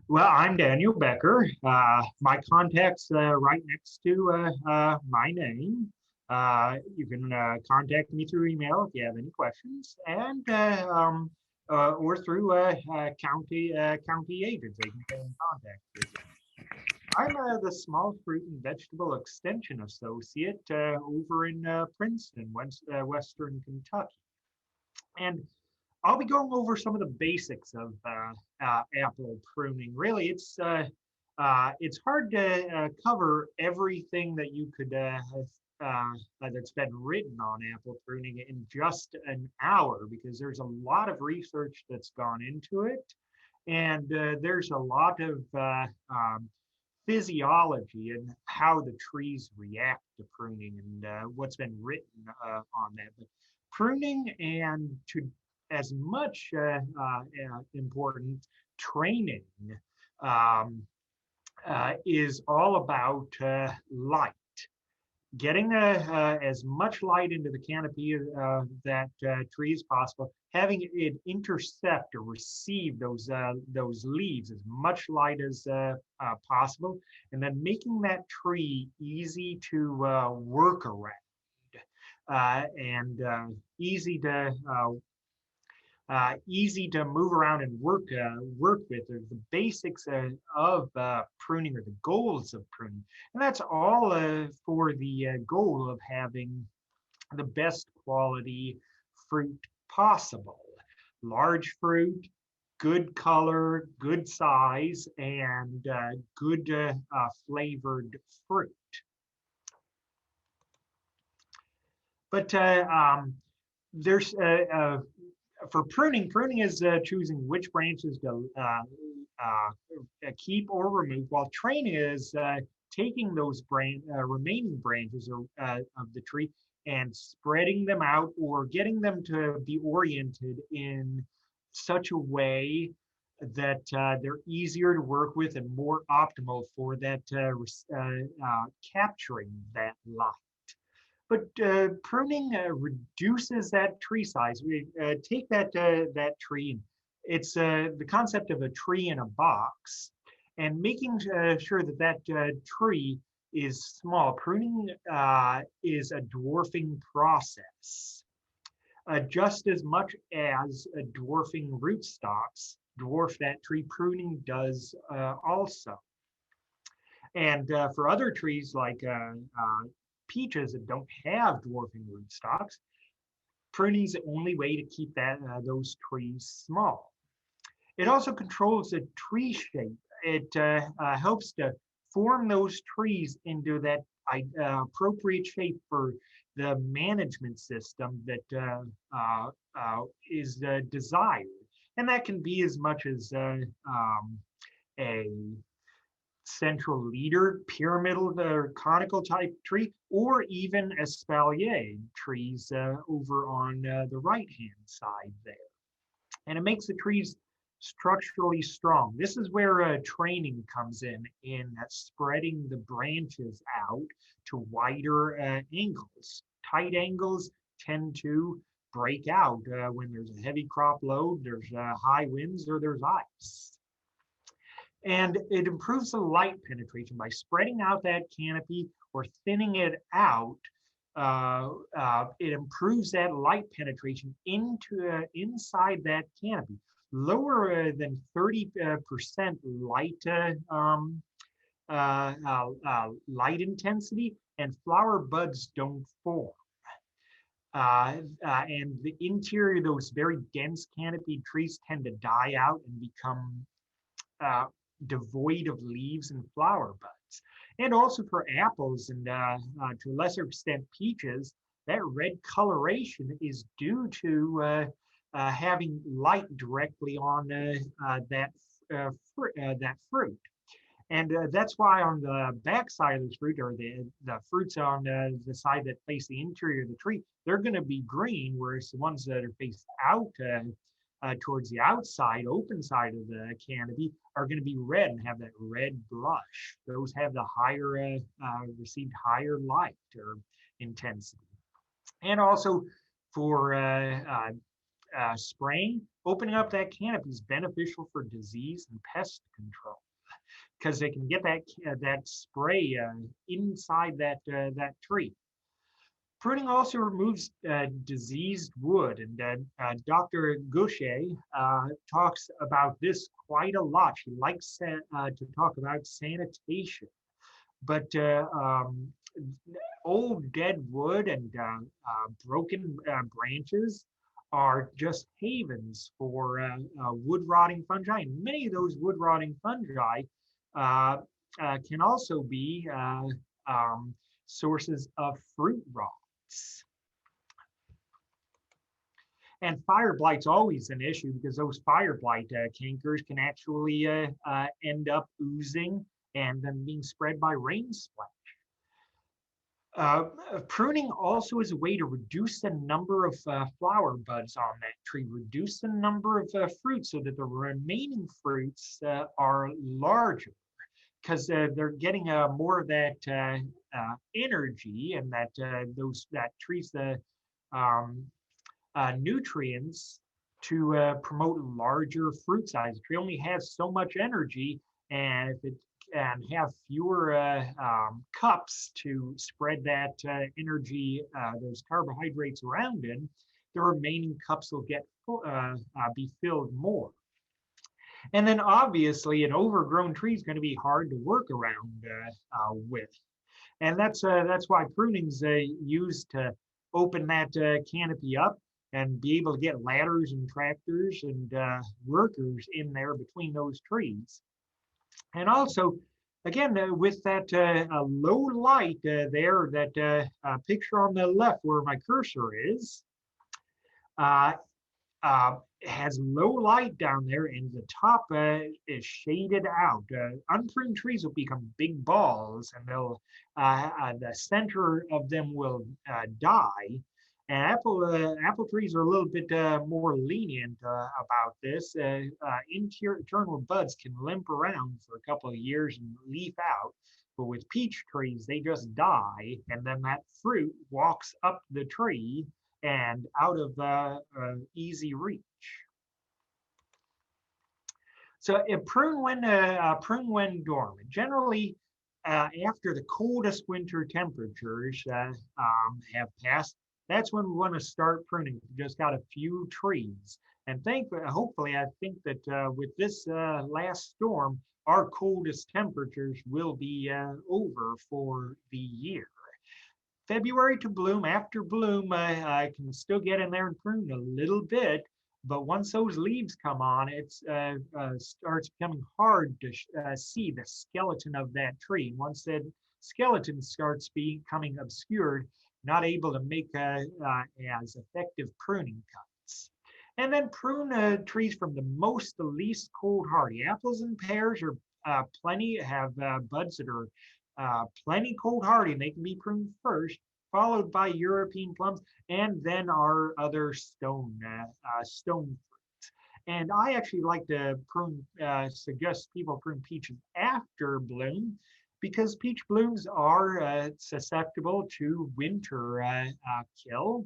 Well, I'm Daniel Becker. My contact's right next to my name. You can contact me through email if you have any questions, and or through county agents. They can get in contact with you. I'm the small fruit and vegetable extension associate over in Princeton, Western Kentucky, and I'll be going over some of the basics of apple pruning. Really, it's hard to cover everything that you could that's been written on apple pruning in just an hour because there's a lot of research that's gone into it, and there's a lot of physiology and how the trees react to pruning and what's been written on that. But pruning and to as much important training um, is all about light. Getting as much light into the canopy that tree as possible, having it intercept or receive those leaves as much light as possible, and then making that tree easy to work around and easy to move around and work with are the basics of pruning or the goals of pruning, and that's all for the goal of having the best quality fruit possible. Large fruit, good color, good size, and good flavored fruit. But there's for pruning, pruning is choosing which branches to keep or remove, while training is taking those remaining branches of the tree and spreading them out or getting them to be oriented in such a way that they're easier to work with and more optimal for that capturing that light. But pruning reduces that tree size. We take that tree. It's the concept of a tree in a box, and making sure that that tree is small. Pruning is a dwarfing process, just as much as dwarfing rootstocks dwarf that tree. Pruning does also. And for other trees like peaches that don't have dwarfing rootstocks, pruning is the only way to keep those trees small. It also controls the tree shape. It helps to form those trees into that appropriate shape for the management system that is desired. And that can be as much as a central leader, pyramidal or conical type tree, or even espalier trees over on the right hand side there. And it makes the trees structurally strong. This is where training comes in spreading the branches out to wider angles. Tight angles tend to break out when there's a heavy crop load, there's high winds, or there's ice. And it improves the light penetration by spreading out that canopy or thinning it out. It improves that light penetration into inside that canopy. Lower than 30% light intensity, and flower buds don't form. And the interior, those very dense canopied trees tend to die out and become devoid of leaves and flower buds. And also for apples and to a lesser extent peaches, that red coloration is due to having light directly on that fruit. And that's why on the back side of the fruit, or the fruits on the side that face the interior of the tree, they're going to be green, whereas the ones that are faced out towards the outside, open side of the canopy, are going to be red and have that red blush. Those have the higher, received higher light or intensity. And also for spraying, opening up that canopy is beneficial for disease and pest control because they can get that spray inside that tree. Pruning also removes diseased wood, and Dr. Gaucher talks about this quite a lot. She likes to talk about sanitation, but old dead wood and broken branches are just havens for wood rotting fungi. And many of those wood rotting fungi can also be sources of fruit rots. And fire blight's always an issue because those fire blight cankers can actually end up oozing and then being spread by rain splash. Pruning also is a way to reduce the number of flower buds on that tree, reduce the number of fruits so that the remaining fruits are larger because they're getting more of that energy and that tree's nutrients to promote larger fruit size. The tree only has so much energy, and if it can have fewer cups to spread that energy, those carbohydrates around in, the remaining cups will be filled more. And then obviously an overgrown tree is going to be hard to work around with. And that's why pruning's used to open that canopy up and be able to get ladders and tractors and workers in there between those trees. And also, again, with that low light there, that picture on the left where my cursor is, has low light down there, and the top is shaded out. Unpruned trees will become big balls, and they'll the center of them will die. And apple trees are a little bit more lenient about this. Internal buds can limp around for a couple of years and leaf out. But with peach trees, they just die, and then that fruit walks up the tree and out of easy reach. So prune when dormant. Generally, after the coldest winter temperatures have passed, that's when we want to start pruning. We just got a few trees. And hopefully, I think that with this last storm, our coldest temperatures will be over for the year. February to bloom, after bloom, I can still get in there and prune a little bit, but once those leaves come on, it starts becoming hard to see the skeleton of that tree. Once that skeleton starts becoming obscured, not able to make as effective pruning cuts. And then prune trees from the most to least cold hardy. Apples and pears are plenty, have buds that are plenty cold hardy, and they can be pruned first, followed by European plums, and then our other stone fruits. And I actually like to suggest people prune peaches after bloom, because peach blooms are susceptible to winter kill.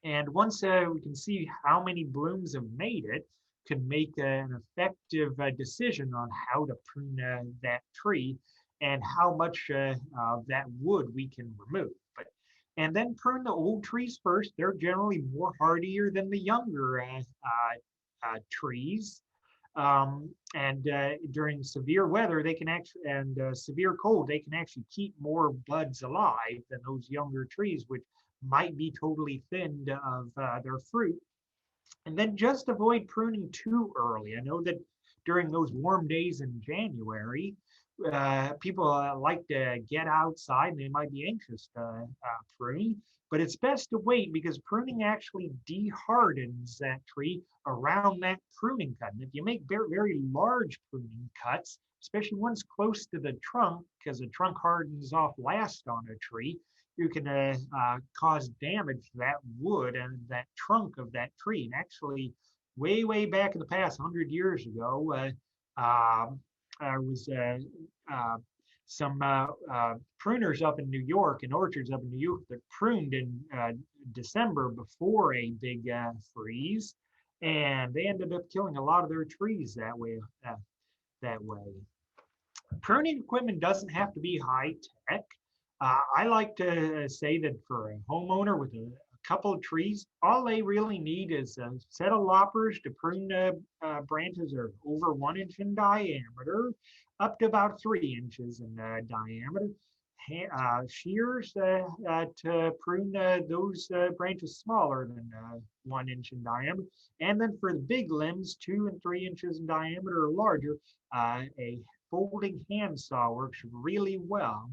And once we can see how many blooms have made it, can make an effective decision on how to prune that tree and how much of that wood we can remove. And then prune the old trees first. They're generally more hardier than the younger trees. During severe weather, they can severe cold, they can actually keep more buds alive than those younger trees, which might be totally thinned of their fruit. And then just avoid pruning too early. I know that during those warm days in January, people like to get outside and they might be anxious to prune, but it's best to wait because pruning actually dehardens that tree around that pruning cut. And if you make very, very large pruning cuts, especially ones close to the trunk, because the trunk hardens off last on a tree, you can cause damage to that wood and that trunk of that tree. And actually, way, way back in the past, 100 years ago, there was some pruners up in New York and orchards up in New York that pruned in December before a big freeze. and they ended up killing a lot of their trees that way. That way. Pruning equipment doesn't have to be high tech. I like to say that for a homeowner with a couple of trees, all they really need is a set of loppers to prune branches that are over 1 inch in diameter, up to about 3 inches in diameter. Shears to prune those branches smaller than 1 inch in diameter. And then for the big limbs, 2 and 3 inches in diameter or larger, a folding handsaw works really well.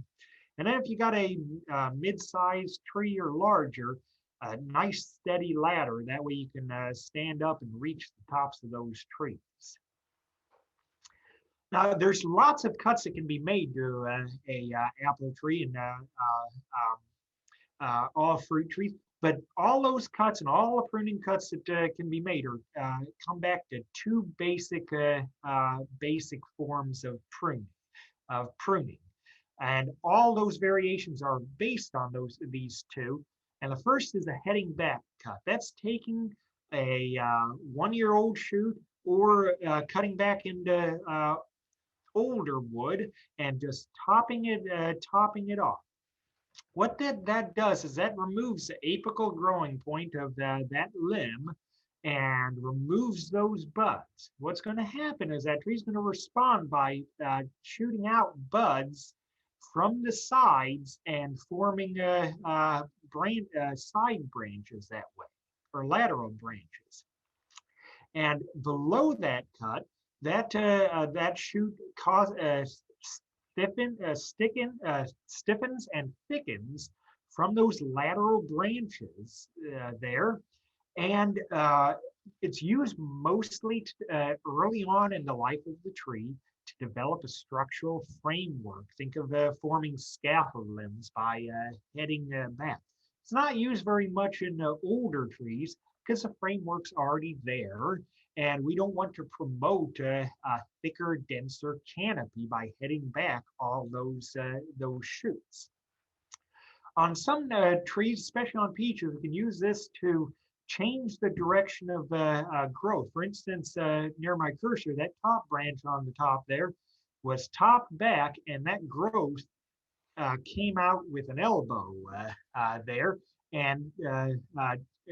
And then if you got a mid-sized tree or larger, a nice steady ladder, that way you can stand up and reach the tops of those trees. Now, there's lots of cuts that can be made to a apple tree and all fruit trees, but all those cuts and all the pruning cuts that can be made are come back to two basic forms of pruning, and all those variations are based on these two. And the first is a heading back cut. That's taking a 1-year-old shoot or cutting back into older wood and just topping it off. What that does is that removes the apical growing point of that limb and removes those buds. What's going to happen is that tree's going to respond by shooting out buds from the sides and forming side branches that way, or lateral branches. And below that cut, that shoot stiffens and thickens from those lateral branches there. And it's used mostly early on in the life of the tree to develop a structural framework. Think of forming scaffold limbs by heading back. It's not used very much in older trees because the framework's already there, and we don't want to promote a thicker, denser canopy by heading back all those shoots. On some trees, especially on peaches, we can use this to change the direction of growth. For instance, near my cursor, that top branch on the top there was topped back, and that growth came out with an elbow there, and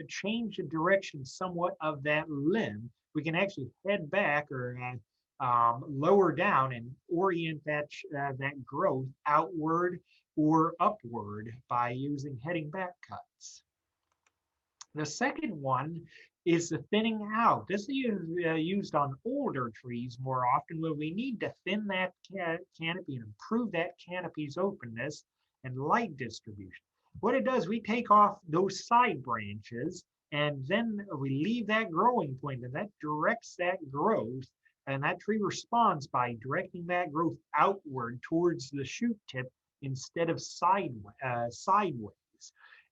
change the direction somewhat of that limb. We can actually head back or lower down and orient that growth outward or upward by using heading back cuts. The second one is the thinning out. This is used on older trees more often when we need to thin that canopy and improve that canopy's openness and light distribution. What it does, we take off those side branches and then we leave that growing point, and that directs that growth, and that tree responds by directing that growth outward towards the shoot tip instead of sideways.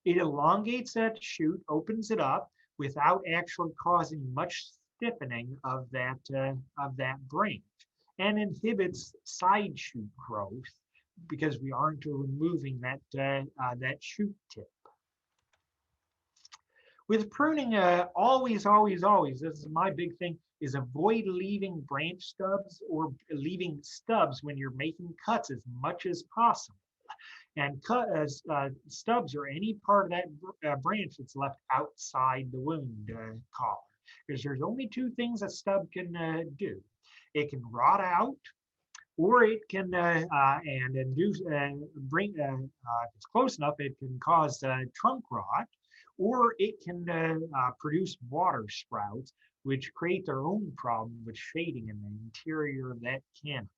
It elongates that shoot, opens it up without actually causing much stiffening of that branch, and inhibits side shoot growth because we aren't removing that shoot tip. With pruning, always, this is my big thing, is avoid leaving branch stubs or leaving stubs when you're making cuts as much as possible. And stubs or any part of that branch that's left outside the wound collar. Because there's only two things a stub can do. It can rot out, or it can and induce if it's close enough, it can cause trunk rot, or it can produce water sprouts, which create their own problem with shading in the interior of that canopy.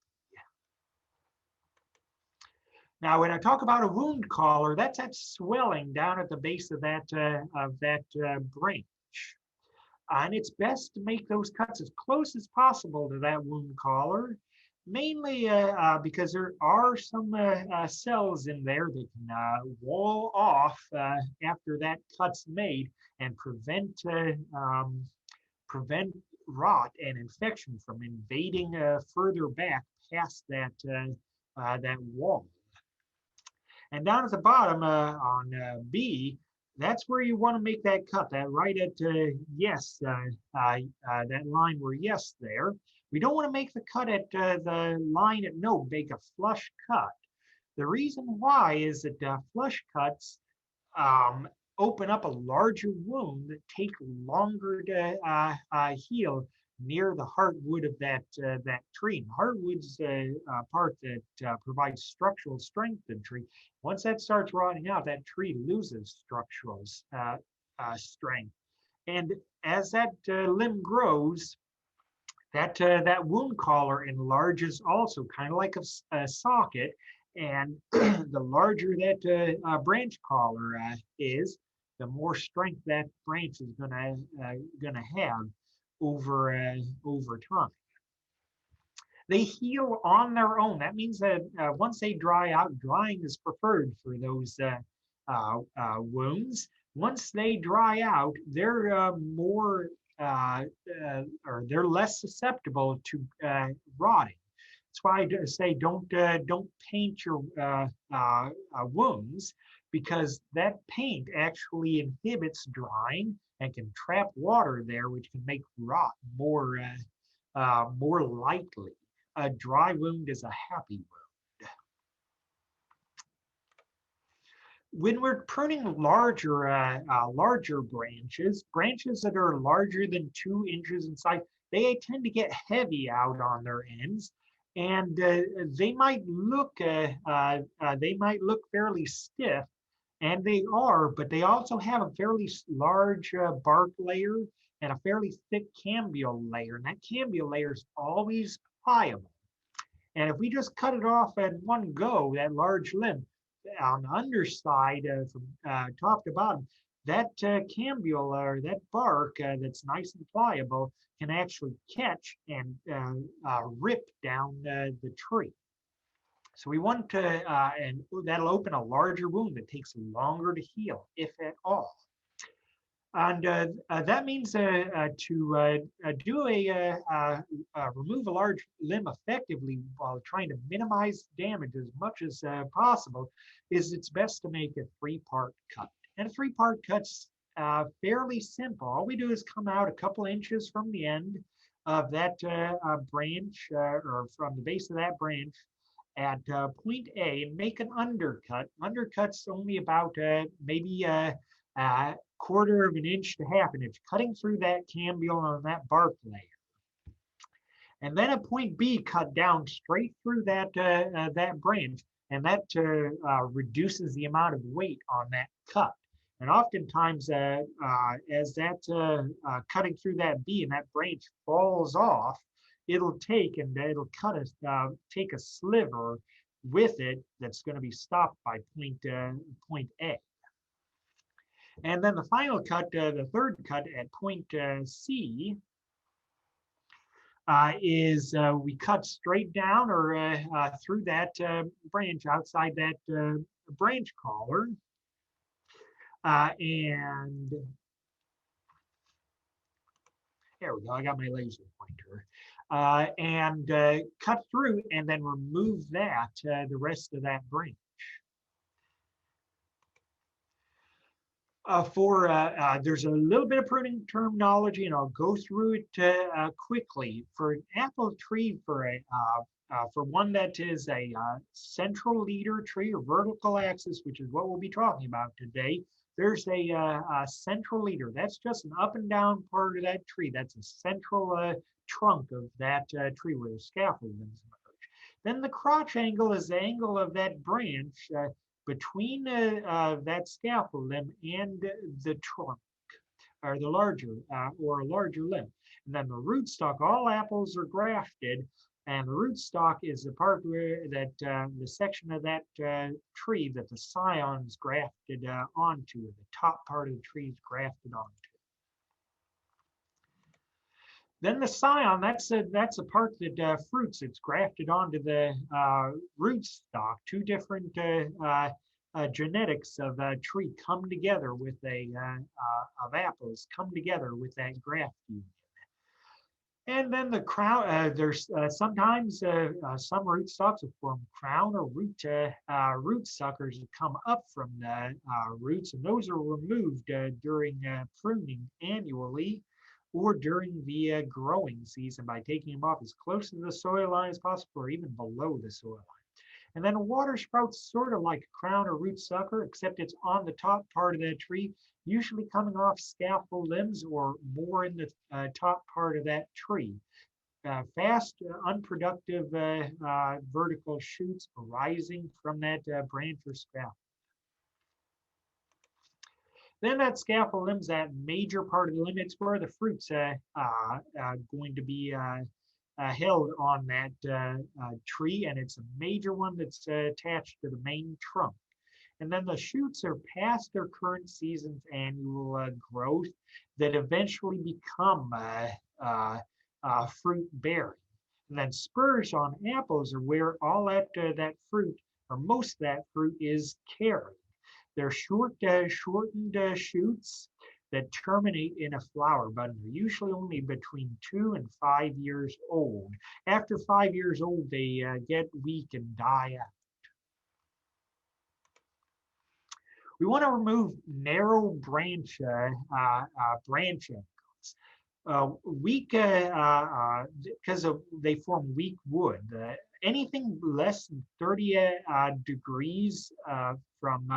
Now, when I talk about a wound collar, that's that swelling down at the base of that branch. And it's best to make those cuts as close as possible to that wound collar, mainly because there are some cells in there that can wall off after that cut's made and prevent rot and infection from invading further back past that wall. And down at the bottom on B, that's where you want to make that cut, that right at yes, that line where yes there. We don't want to make the cut at the line at no, make a flush cut. The reason why is that flush cuts um, open up a larger wound that take longer to heal near the heartwood of that tree. And heartwood's part that provides structural strength in the tree. Once that starts rotting out, that tree loses structural strength. And as that limb grows, that wound collar enlarges also, kind of like a socket. And the larger that branch collar is, the more strength that branch is gonna have over time. They heal on their own. That means that once they dry out, drying is preferred for those wounds. Once they dry out, they're more or they're less susceptible to rotting. That's why I say don't paint your wounds, because that paint actually inhibits drying and can trap water there, which can make rot more likely. A dry wound is a happy wound. When we're pruning larger branches that are larger than 2 inches in size, they tend to get heavy out on their ends, and they might look fairly stiff, and they are, but they also have a fairly large bark layer and a fairly thick cambial layer, and that cambial layer is always pliable. And if we just cut it off at one go, that large limb, on the underside from top to bottom, that cambial or that bark that's nice and pliable can actually catch and rip down the tree. So we want to, and that'll open a larger wound that takes longer to heal, if at all. And that means to remove a large limb effectively while trying to minimize damage as much as possible, is it's best to make a 3-part cut. And a 3-part cut's fairly simple. All we do is come out a couple inches from the end of that branch, or from the base of that branch at point A, and make an undercut. Undercut's only about maybe 1/4 of an inch to 1/2 an inch, cutting through that cambial on that bark layer. And then at point B, cut down straight through that branch, and that reduces the amount of weight on that cut. And oftentimes, as that cutting through that B and that branch falls off, it'll take a sliver with it that's going to be stopped by point A. And then the final cut, the 3rd cut at point C, is we cut straight down or through that branch outside that branch collar. And there we go, I got my laser pointer. And cut through and then remove that, the rest of that branch. There's a little bit of pruning terminology, and I'll go through it quickly. For an apple tree, for one that is a central leader tree or vertical axis, which is what we'll be talking about today, there's a central leader. That's just an up and down part of that tree. That's a central trunk of that tree where the scaffold limbs emerge. Then the crotch angle is the angle of that branch between that scaffold limb and the trunk, or the larger or a larger limb. And then the rootstock, all apples are grafted, and the rootstock is the part where that the section of that tree that the scion is grafted onto, the top part of the tree is grafted onto. Then the scion, that's a part that fruits. It's grafted onto the rootstock. 2 different genetics of a tree come together with of apples come together with that graft union. And then the crown, there's sometimes some rootstocks will form crown or root suckers that come up from the roots, and those are removed during pruning annually or during the growing season by taking them off as close to the soil line as possible or even below the soil line. And then a water sprout's sort of like a crown or root sucker, except it's on the top part of that tree, usually coming off scaffold limbs or more in the top part of that tree. Fast, unproductive vertical shoots arising from that branch or scaffold. Then that scaffold limb's that major part of the limb. It's where the fruit's going to be held on that tree, and it's a major one that's attached to the main trunk. And then the shoots are past their current season's annual growth that eventually become fruit bearing. And then spurs on apples are where all that fruit, or most of that fruit, is carried. They're shortened shoots that terminate in a flower bud. They're usually only between 2 and 5 years old. After 5 years old, they get weak and die out. We want to remove narrow branch angles. Weak, because they form weak wood. Anything less than 30 degrees from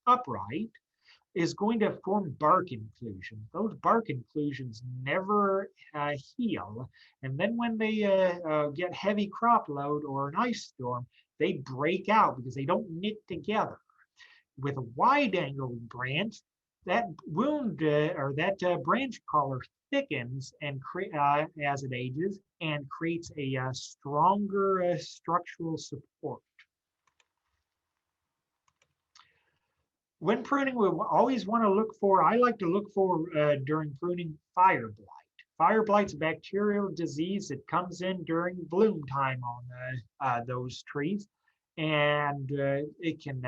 upright is going to form bark inclusion. Those bark inclusions never heal. And then when they get heavy crop load or an ice storm, they break out because they don't knit together. With a wide angle branch, that wound or that branch collar thickens and as it ages and creates a stronger structural support. When pruning, we always want to look for, I like to look for during pruning, fire blight. Fire blight's a bacterial disease that comes in during bloom time on those trees. And it can,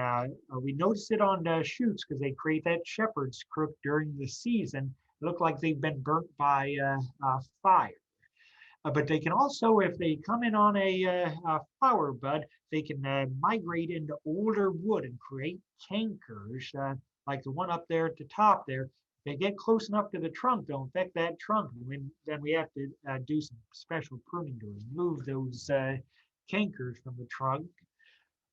we notice it on shoots because they create that shepherd's crook during the season. It look like they've been burnt by fire. But they can also, if they come in on a flower bud, they can migrate into older wood and create cankers, like the one up there at the top there. If they get close enough to the trunk, they'll infect that trunk. And then we have to do some special pruning to remove those cankers from the trunk.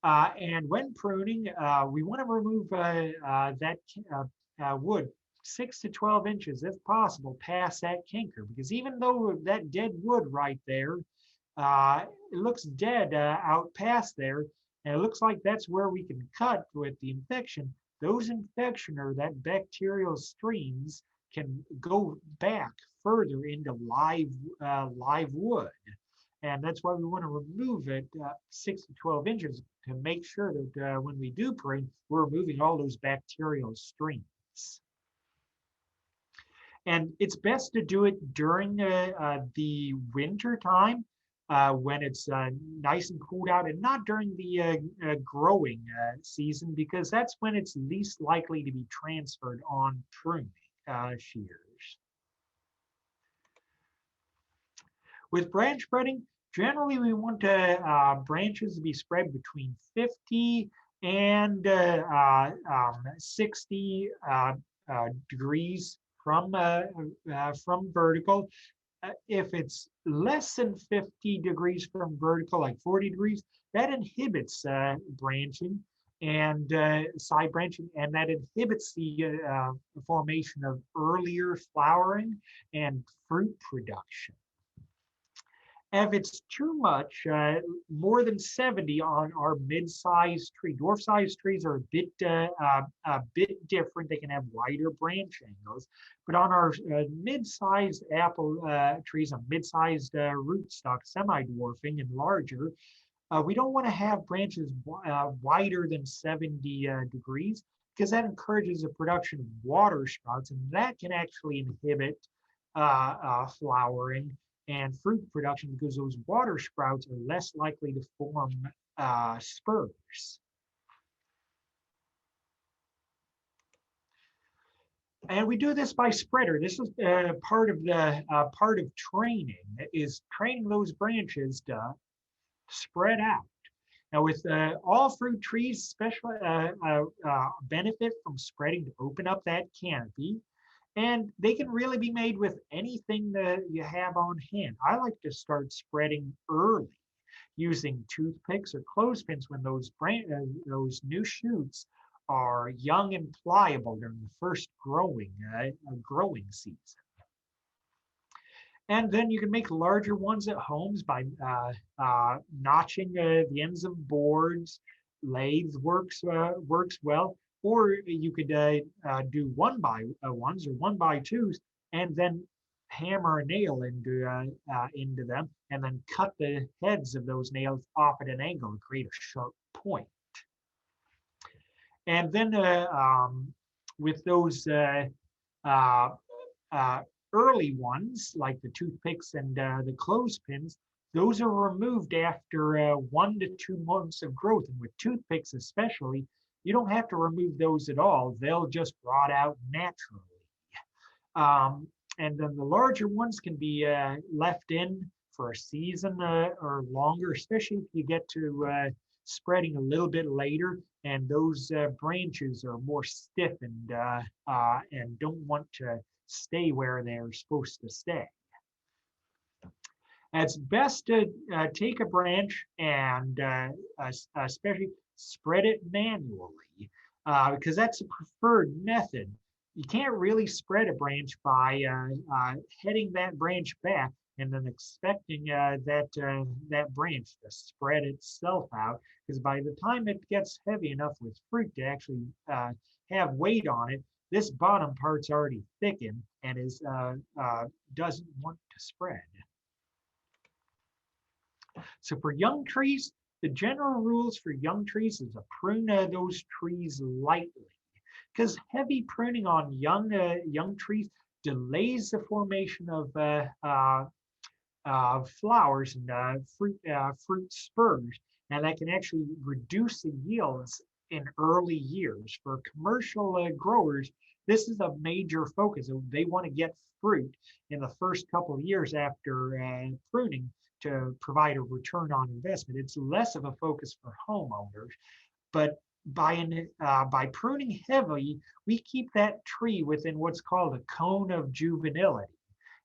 And when pruning, we want to remove that wood 6 to 12 inches, if possible, past that canker. Because even though that dead wood right there, it looks dead out past there, and it looks like that's where we can cut with the infection. Those infection or that bacterial streams can go back further into live wood. And that's why we want to remove it 6 to 12 inches to make sure that when we do prune, we're removing all those bacterial streams. And it's best to do it during the winter time when it's nice and cooled out, and not during the growing season, because that's when it's least likely to be transferred on pruning shears. With branch spreading, generally we want branches to be spread between 50 and 60 degrees from vertical. If it's less than 50 degrees from vertical, like 40 degrees, that inhibits branching and side branching, and that inhibits the formation of earlier flowering and fruit production. If it's too much, more than 70 on our mid-sized tree. Dwarf-sized trees are a bit different. They can have wider branch angles. But on our mid-sized apple trees, on mid-sized rootstock, semi-dwarfing and larger, we don't want to have branches wider than 70 degrees, because that encourages the production of water sprouts, and that can actually inhibit flowering and fruit production, because those water sprouts are less likely to form spurs. And we do this by spreader. This is part of the part of training, is training those branches to spread out. Now, with all fruit trees, especially benefit from spreading to open up that canopy, and they can really be made with anything that you have on hand. I like to start spreading early using toothpicks or clothespins when those new shoots are young and pliable during the first growing season. And then you can make larger ones at homes by notching the ends of boards. Lathe works well, or you could do one by ones or one by twos, and then hammer a nail into them, and then cut the heads of those nails off at an angle to create a sharp point. And then with those uh, early ones, like the toothpicks and the clothespins, those are removed after 1 to 2 months of growth. And with toothpicks especially, you don't have to remove those at all. They'll just rot out naturally. And then the larger ones can be left in for a season or longer, especially if you get to spreading a little bit later, and those branches are more stiff and don't want to stay where they're supposed to stay. It's best to take a branch and especially spread it manually because that's a preferred method. You can't really spread a branch by heading that branch back and then expecting that branch to spread itself out, because by the time it gets heavy enough with fruit to actually have weight on it, this bottom part's already thickened and doesn't want to spread. So for young trees, the general rules for young trees is to prune those trees lightly, because heavy pruning on young trees delays the formation of flowers and fruit spurs, and that can actually reduce the yields in early years. For commercial growers, this is a major focus. They want to get fruit in the first couple of years after pruning to provide a return on investment. It's less of a focus for homeowners, but by pruning heavily, we keep that tree within what's called a cone of juvenility.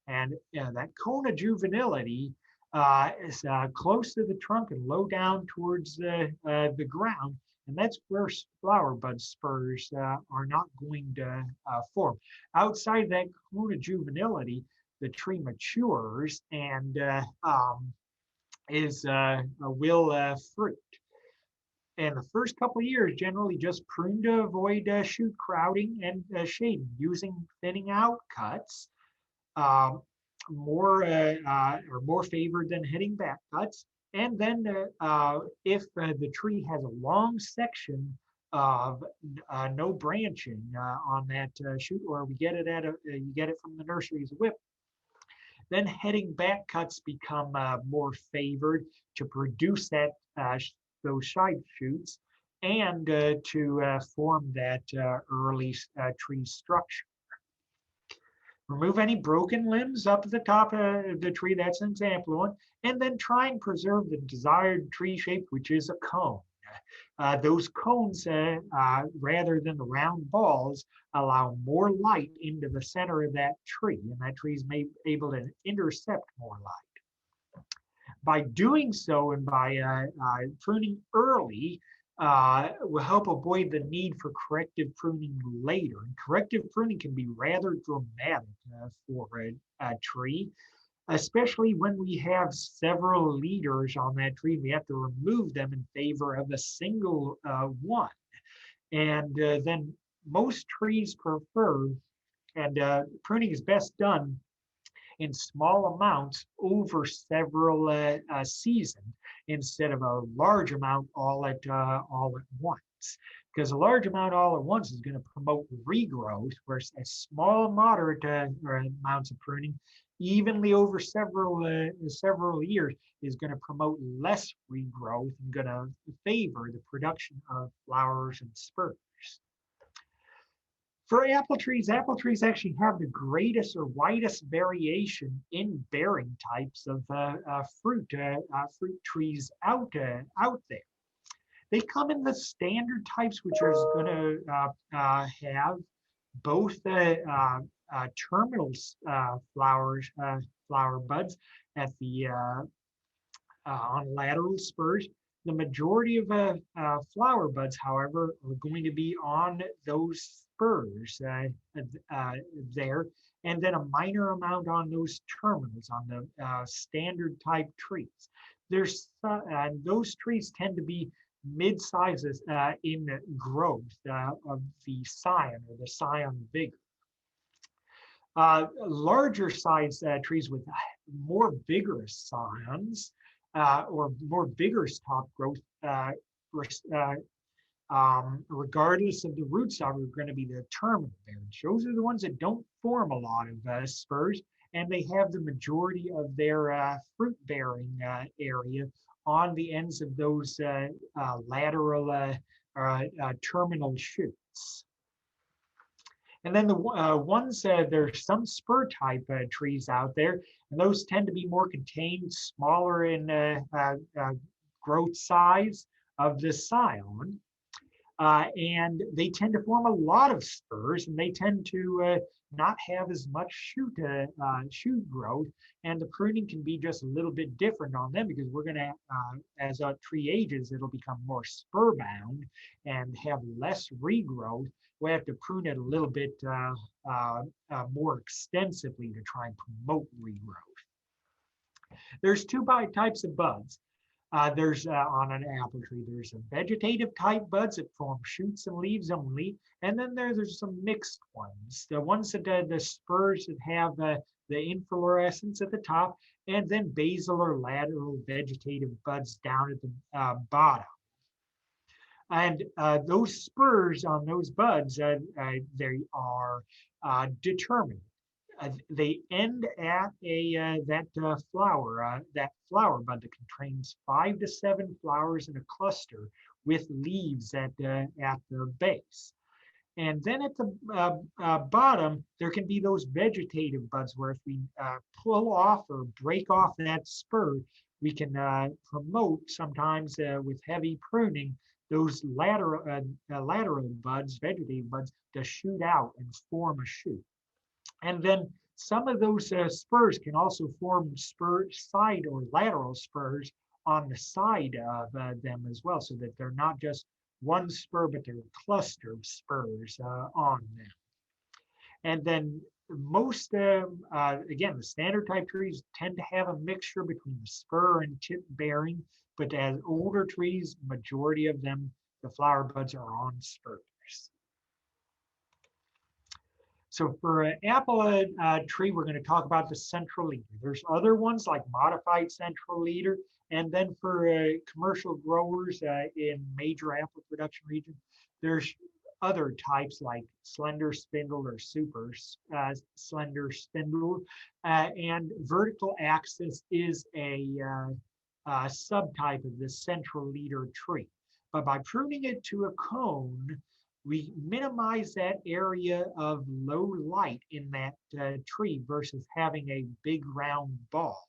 And that cone of juvenility is close to the trunk and low down towards the ground. And that's where flower bud spurs are not going to form. Outside that cone of juvenility, the tree matures and will fruit. And the first couple of years, generally just prune to avoid shoot crowding and shading, using thinning out cuts, more favored than heading back cuts. And then if the tree has a long section of no branching on that shoot, or we get it you get it from the nursery as a whip, then heading back cuts become more favored to produce those side shoots and to form that early tree structure. Remove any broken limbs up at the top of the tree, that's an example one, and then try and preserve the desired tree shape, which is a cone. Those cones, rather than the round balls, allow more light into the center of that tree, and that tree is able to intercept more light. By doing so and by pruning early, will help avoid the need for corrective pruning later. And corrective pruning can be rather dramatic for a tree, especially when we have several leaders on that tree. We have to remove them in favor of a single one. And then most trees prefer, and pruning is best done in small amounts over several seasons instead of a large amount all at once. Because a large amount all at once is going to promote regrowth, whereas a small, moderate amounts of pruning evenly over several years is going to promote less regrowth and going to favor the production of flowers and spurs. For apple trees actually have the greatest or widest variation in bearing types of fruit trees out there. They come in the standard types, which is going to have both terminal flower buds at the on lateral spurs. The majority of flower buds, however, are going to be on those spurs there, and then a minor amount on those terminals on the standard type trees. Those trees tend to be mid-sizes in growth of the scion or the scion vigor. Larger size trees with more vigorous scions or more vigorous top growth, regardless of the root stock, are going to be the terminal bearings. Those are the ones that don't form a lot of spurs, and they have the majority of their fruit bearing area on the ends of those lateral terminal shoots. And then the ones, there's some spur type trees out there, and those tend to be more contained, smaller in growth size of the scion. And they tend to form a lot of spurs, and they tend to not have as much shoot growth. And the pruning can be just a little bit different on them, because we're going to, as a tree ages, it'll become more spur bound and have less regrowth. We have to prune it a little bit more extensively to try and promote regrowth. There's two types of buds. There's on an apple tree, there's a vegetative type buds that form shoots and leaves only, and then there's some mixed ones. The ones that the spurs that have the inflorescence at the top, and then basal or lateral vegetative buds down at the bottom. And those spurs on those buds, they are determined. They end at that flower bud that contains 5 to 7 flowers in a cluster with leaves at the base. And then at the bottom, there can be those vegetative buds where if we pull off or break off that spur, we can promote sometimes with heavy pruning those lateral buds, vegetative buds, to shoot out and form a shoot. And then some of those spurs can also form side or lateral spurs on the side of them as well, so that they're not just one spur, but they're a cluster of spurs on them. And then most, again, the standard type trees tend to have a mixture between the spur and tip bearing, but as older trees, majority of them, the flower buds are on spurs. So for an apple tree, we're going to talk about the central leader. There's other ones like modified central leader. And then for commercial growers in major apple production regions, there's other types like slender spindle or super slender spindle. And vertical axis is a subtype of the central leader tree. But by pruning it to a cone, we minimize that area of low light in that tree versus having a big round ball.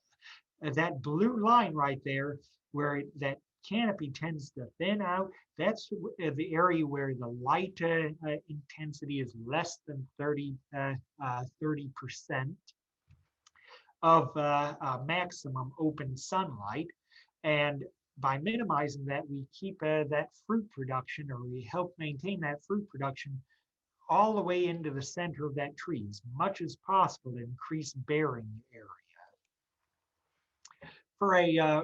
That blue line right there, where that canopy tends to thin out, that's the area where the light intensity is less than 30% of maximum open sunlight. And by minimizing that, we keep that fruit production, or we help maintain that fruit production all the way into the center of that tree as much as possible to increase bearing area. For a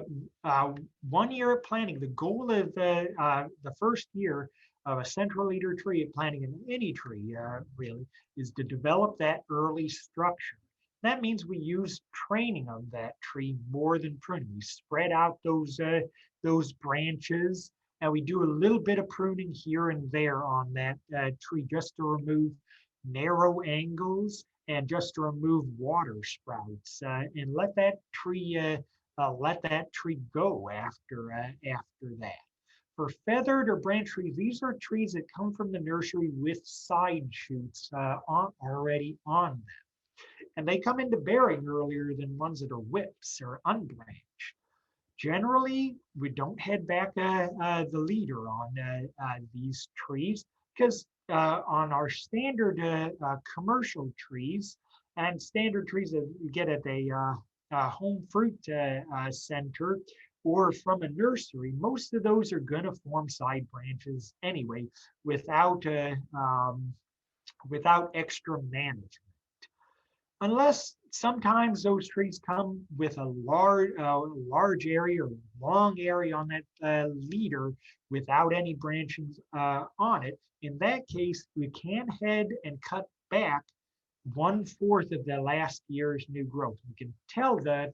1 year of planting, the goal of the first year of a central leader tree, planting in any tree really, is to develop that early structure. That means we use training of that tree more than pruning. We spread out those branches, and we do a little bit of pruning here and there on that tree just to remove narrow angles and just to remove water sprouts and let that tree go after that. For feathered or branch trees, these are trees that come from the nursery with side shoots already on them. And they come into bearing earlier than ones that are whips or unbranched. Generally, we don't head back the leader on these trees because on our standard commercial trees and standard trees that you get at a home fruit center or from a nursery, most of those are going to form side branches anyway without extra management. Unless sometimes those trees come with a large area or long area on that leader without any branching on it. In that case, we can head and cut back 1/4 of the last year's new growth. We can tell that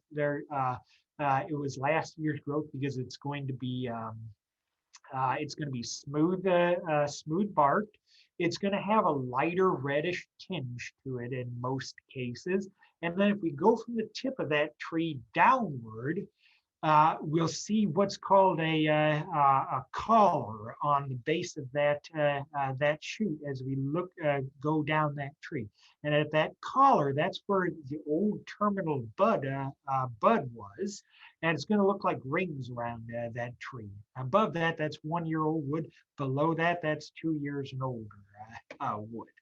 it was last year's growth because it's going to be smooth barked. It's going to have a lighter reddish tinge to it in most cases. And then if we go from the tip of that tree downward, we'll see what's called a collar on the base of that shoot as we go down that tree. And at that collar, that's where the old terminal bud was, and it's going to look like rings around that tree. Above that, that's 1-year-old wood. Below that, that's 2 years and older wood.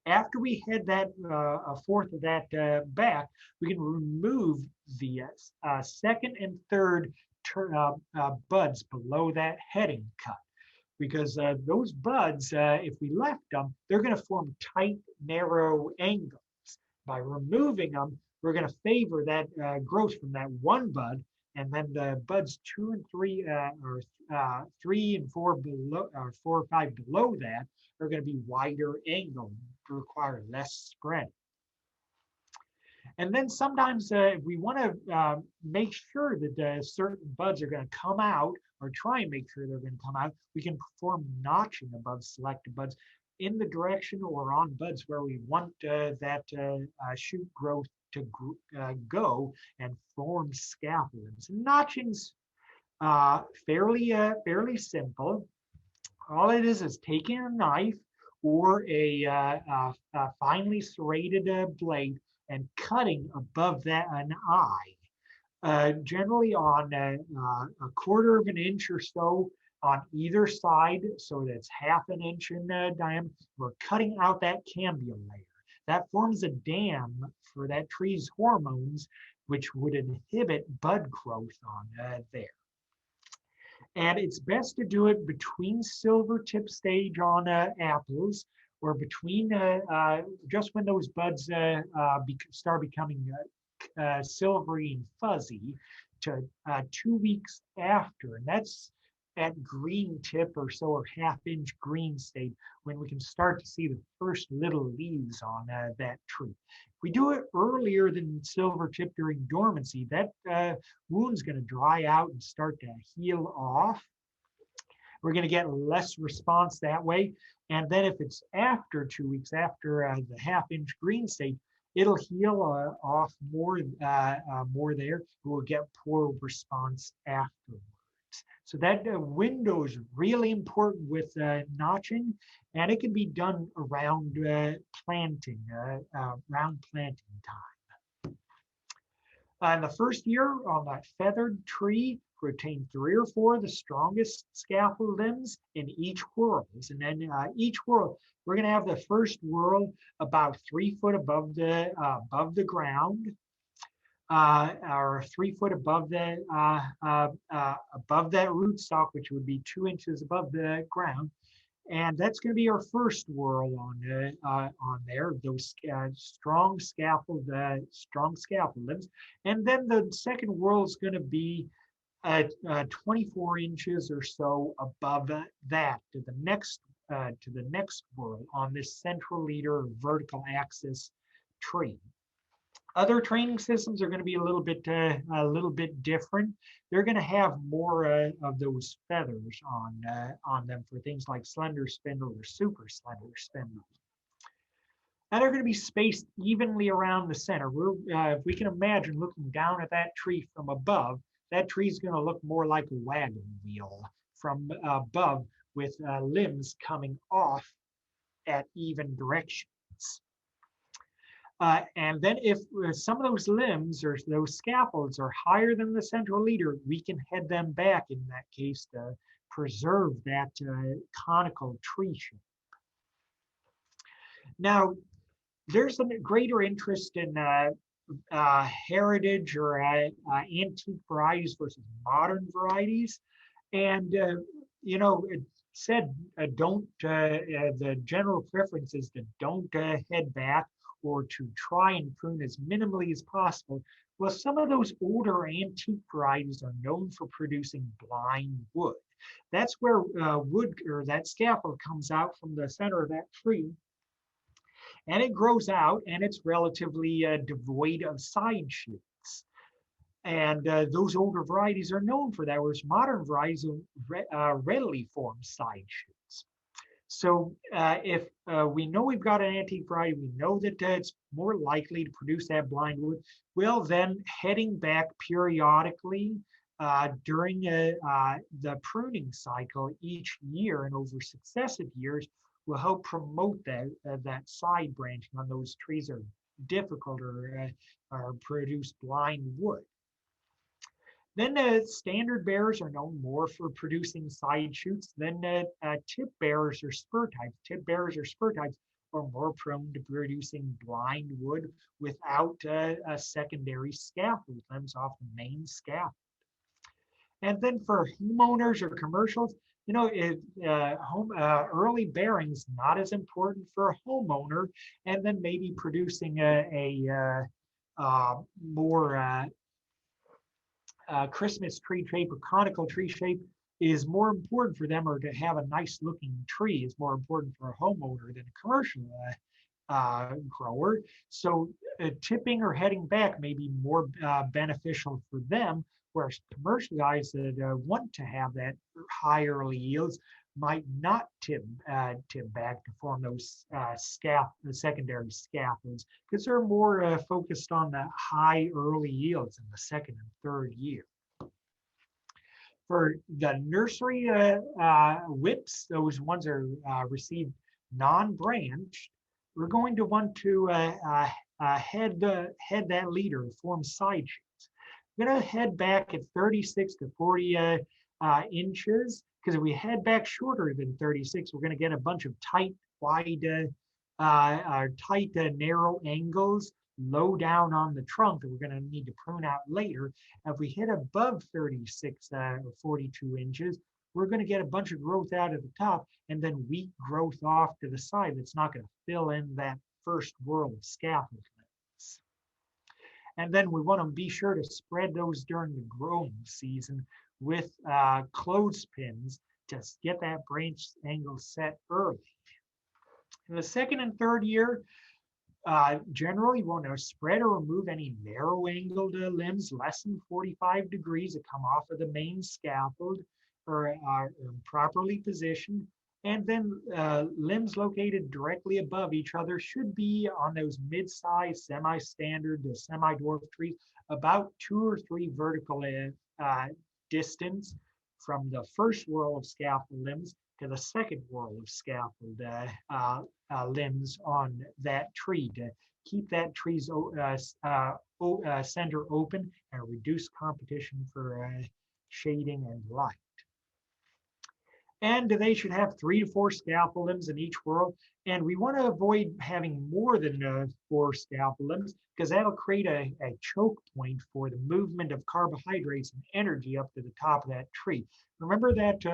After we head that 1/4 of that back, we can remove the second and third buds below that heading cut. Because those buds, if we left them, they're going to form tight, narrow angles. By removing them, we're going to favor that growth from that one bud, and then the buds 2 and 3, or 3 and 4 below, or 4 or 5 below that, are going to be wider angle, require less spread. And then sometimes if we want to make sure that certain buds are going to come out, or try and make sure they're going to come out, we can perform notching above selected buds in the direction or on buds where we want that shoot growth to go and form scaffoldings. Notching's fairly simple. All it is taking a knife or a finely serrated blade and cutting above that an eye, generally on a 1/4 of an inch or so on either side, so that's 1/2 inch in diameter. We're cutting out that cambia layer. That forms a dam for that tree's hormones, which would inhibit bud growth on there. And it's best to do it between silver tip stage on apples, or between just when those buds start becoming silvery and fuzzy, to 2 weeks after. And that's at green tip or so, or 1/2 inch green state, when we can start to see the first little leaves on that tree. If we do it earlier than silver tip during dormancy, that wound's going to dry out and start to heal off. We're going to get less response that way. And then if it's after 2 weeks, after the 1/2 inch green state, it'll heal off more there. We'll get poor response afterwards. So that window is really important with notching, and it can be done around planting time. In the first year on that feathered tree, retain 3 or 4 of the strongest scaffold limbs in each whorl. And then each whorl, we're going to have the first whorl about 3 foot above the ground, or 3 foot above that rootstock, which would be 2 inches above the ground. And that's going to be our first whorl on there, those strong scaffold limbs. And then the second whorl is going to be 24 inches or so above that to the next whorl on this central leader or vertical axis tree. Other training systems are going to be a little bit different. They're going to have more of those feathers on them for things like slender spindle or super slender spindle. And they're going to be spaced evenly around the center. If we can imagine looking down at that tree from above, that tree is going to look more like a wagon wheel from above with limbs coming off at even directions. And then if some of those limbs or those scaffolds are higher than the central leader, we can head them back in that case to preserve that conical tree shape. Now, there's a greater interest in heritage or antique varieties versus modern varieties. And, you know, it said the general preference is to don't head back or to try and prune as minimally as possible. Well, some of those older antique varieties are known for producing blind wood. That's where wood or that scaffold comes out from the center of that tree. And it grows out and it's relatively devoid of side shoots. And those older varieties are known for that, whereas modern varieties readily form side shoots. So if we know we've got an antique variety, we know that it's more likely to produce that blind wood, well then heading back periodically during the pruning cycle each year and over successive years will help promote that side branching on those trees that are difficult or produce blind wood. Then standard bearers are known more for producing side shoots than tip bearers or spur types. Tip bearers or spur types are more prone to producing blind wood without a secondary scaffold limbs off the main scaffold. And then for homeowners or commercials, you know, early bearing's not as important for a homeowner, and then maybe producing a more Christmas tree shape or conical tree shape is more important for them, or to have a nice looking tree is more important for a homeowner than a commercial grower. So tipping or heading back may be more beneficial for them, whereas commercial guys that want to have that high early yields might not tip back to form those secondary scaffolds, because they're more focused on the high early yields in the second and third year. For the nursery whips, those ones are received non-branched, we're going to want to head that leader, form side shoots. We're going to head back at 36 to 40 inches, because if we head back shorter than 36, we're going to get a bunch of tight, wide, narrow angles low down on the trunk that we're going to need to prune out later. If we hit above 36 or 42 inches, we're going to get a bunch of growth out at the top and then weak growth off to the side that's not going to fill in that first whirl of scaffold limbs. And then we want to be sure to spread those during the growing season with clothespins to get that branch angle set early. In the second and third year, generally, you want to spread or remove any narrow angled limbs less than 45 degrees that come off of the main scaffold or are properly positioned. And then limbs located directly above each other should be on those mid-sized, semi-standard to semi-dwarf trees, about 2 or 3 vertical distance from the first whirl of scaffold limbs to the second whirl of scaffold limbs on that tree to keep that tree's center open and reduce competition for shading and light. And they should have 3 to 4 scaffold limbs in each whirl. And we want to avoid having more than 4 scaffold limbs, because that'll create a choke point for the movement of carbohydrates and energy up to the top of that tree. Remember that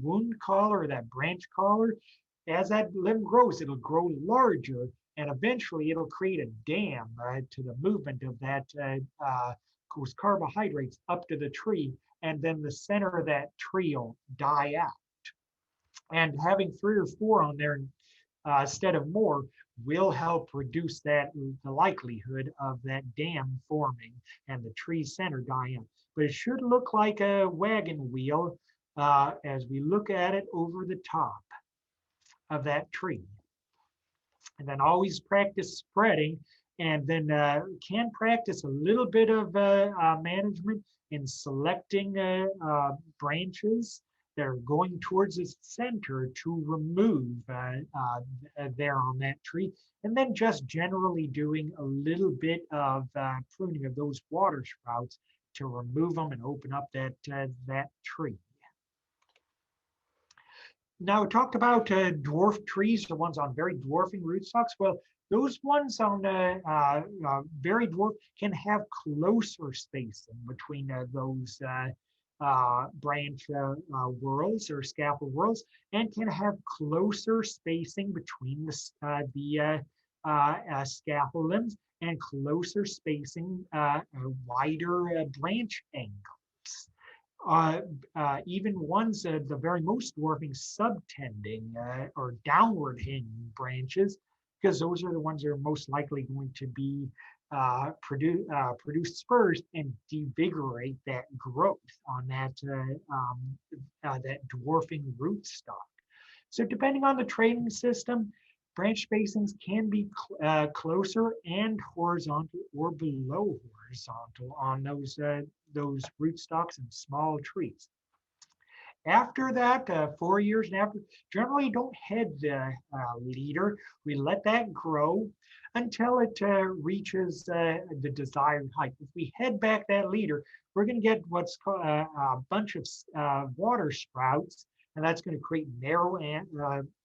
wound collar, or that branch collar? As that limb grows, it'll grow larger, and eventually it'll create a dam to the movement of that those carbohydrates up to the tree, and then the center of that tree will die out. And having 3 or 4 on there instead of more will help reduce the likelihood of that dam forming and the tree center dying out. But it should look like a wagon wheel as we look at it over the top of that tree. And then always practice spreading and then can practice a little bit of management in selecting branches that are going towards the center to remove there on that tree, and then just generally doing a little bit of pruning of those water sprouts to remove them and open up that tree. Now, we talked about dwarf trees, the ones on very dwarfing rootstocks. Well, those ones on very dwarf can have closer spacing between those branch whorls or scaffold whorls, and can have closer spacing between the scaffold limbs and closer spacing, wider branch angles. Even ones the very most dwarfing subtending or downward hanging branches, because those are the ones that are most likely going to be produce spurs and devigorate that growth on that dwarfing rootstock. So depending on the training system, branch spacings can be closer and horizontal or below horizontal on those rootstocks and small trees. After that, 4 years and after, generally don't head the leader. We let that grow until it reaches the desired height. If we head back that leader, we're going to get what's called a bunch of water sprouts, and that's going to create narrow